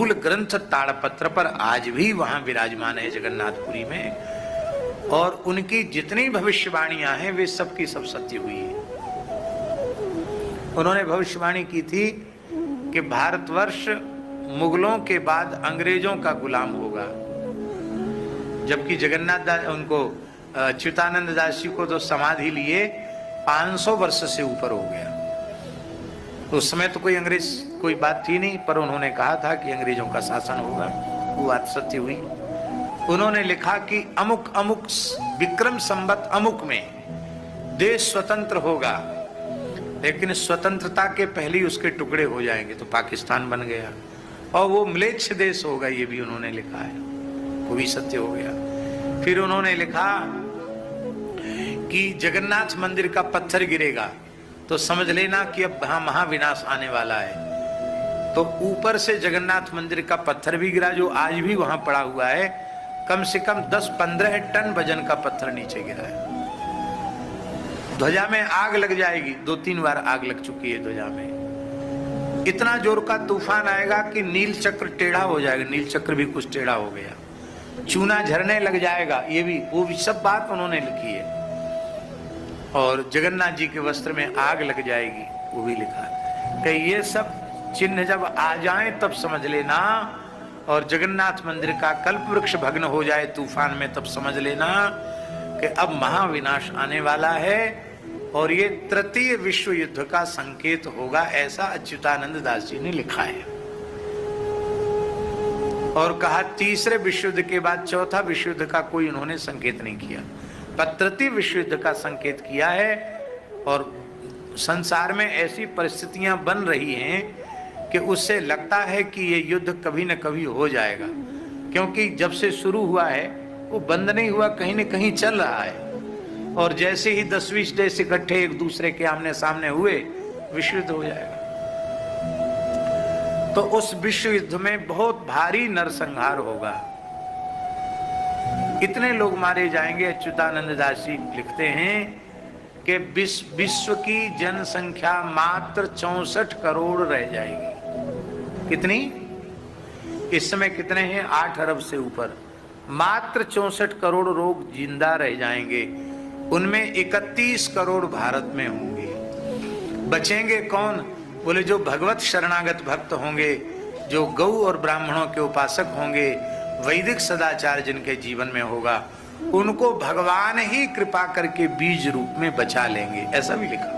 मूल ग्रंथ ताड़पत्र पर आज भी वहां विराजमान है जगन्नाथपुरी में, और उनकी जितनी भविष्यवाणियां हैं वे सब की सब सत्य हुई है। उन्होंने भविष्यवाणी की थी कि भारतवर्ष मुगलों के बाद अंग्रेजों का गुलाम होगा, जबकि जगन्नाथ दास उनको अच्युतानंद दास जी को तो समाधि लिए 500 वर्ष से ऊपर हो गया। तो उस समय तो कोई अंग्रेज कोई बात थी नहीं, पर उन्होंने कहा था कि अंग्रेजों का शासन होगा, वो बात सत्य हुई। उन्होंने लिखा कि अमुक अमुक विक्रम संवत अमुक में देश स्वतंत्र होगा, लेकिन स्वतंत्रता के पहले ही उसके टुकड़े हो जाएंगे, तो पाकिस्तान बन गया, और वो म्लेच्छ देश होगा, ये भी उन्होंने लिखा है, वो भी सत्य हो गया। फिर उन्होंने लिखा कि जगन्नाथ मंदिर का पत्थर गिरेगा तो समझ लेना कि अब वहां महाविनाश आने वाला है। तो ऊपर से जगन्नाथ मंदिर का पत्थर भी गिरा, जो आज भी वहां पड़ा हुआ है, कम से कम 10-15 टन वजन का पत्थर नीचे गिरा है। ध्वजा में आग लग जाएगी, 2-3 बार आग लग चुकी है ध्वजा में। इतना जोर का तूफान आएगा कि नील चक्र टेढ़ा हो जाएगा, नील चक्र भी कुछ टेढ़ा हो गया, चूना झरने लग जाएगा, ये भी वो भी सब बात उन्होंने लिखी है। और जगन्नाथ जी के वस्त्र में आग लग जाएगी, वो भी लिखा है कि ये सब चिन्ह जब आ जाएं तब समझ लेना, और जगन्नाथ मंदिर का कल्प वृक्ष भग्न हो जाए तूफान में तब समझ लेना कि अब महाविनाश आने वाला है, और ये तृतीय विश्व युद्ध का संकेत होगा, ऐसा अच्युतानंद दास जी ने लिखा है। और कहा तीसरे विश्व युद्ध के बाद चौथा विश्व युद्ध का कोई उन्होंने संकेत नहीं किया, पर तृतीय विश्व युद्ध का संकेत किया है। और संसार में ऐसी परिस्थितियां बन रही हैं कि उससे लगता है कि ये युद्ध कभी न कभी हो जाएगा, क्योंकि जब से शुरू हुआ है वो बंद नहीं हुआ, कहीं न कहीं चल रहा है। और जैसे ही 10-20 देश इकट्ठे एक दूसरे के आमने सामने हुए, विश्व युद्ध हो जाएगा। तो उस विश्व युद्ध में बहुत भारी नरसंहार होगा, इतने लोग मारे जाएंगे। अच्युतानंद दास जी लिखते हैं कि विश्व की जनसंख्या मात्र 64 करोड़ रह जाएगी। कितनी? इस समय कितने हैं? 8 अरब से ऊपर। मात्र 64 करोड़ लोग जिंदा रह जाएंगे, उनमें 31 करोड़ भारत में होंगे। बचेंगे कौन? बोले जो भगवत शरणागत भक्त होंगे, जो गौ और ब्राह्मणों के उपासक होंगे, वैदिक सदाचार जिनके जीवन में होगा, उनको भगवान ही कृपा करके बीज रूप में बचा लेंगे, ऐसा भी लिखा।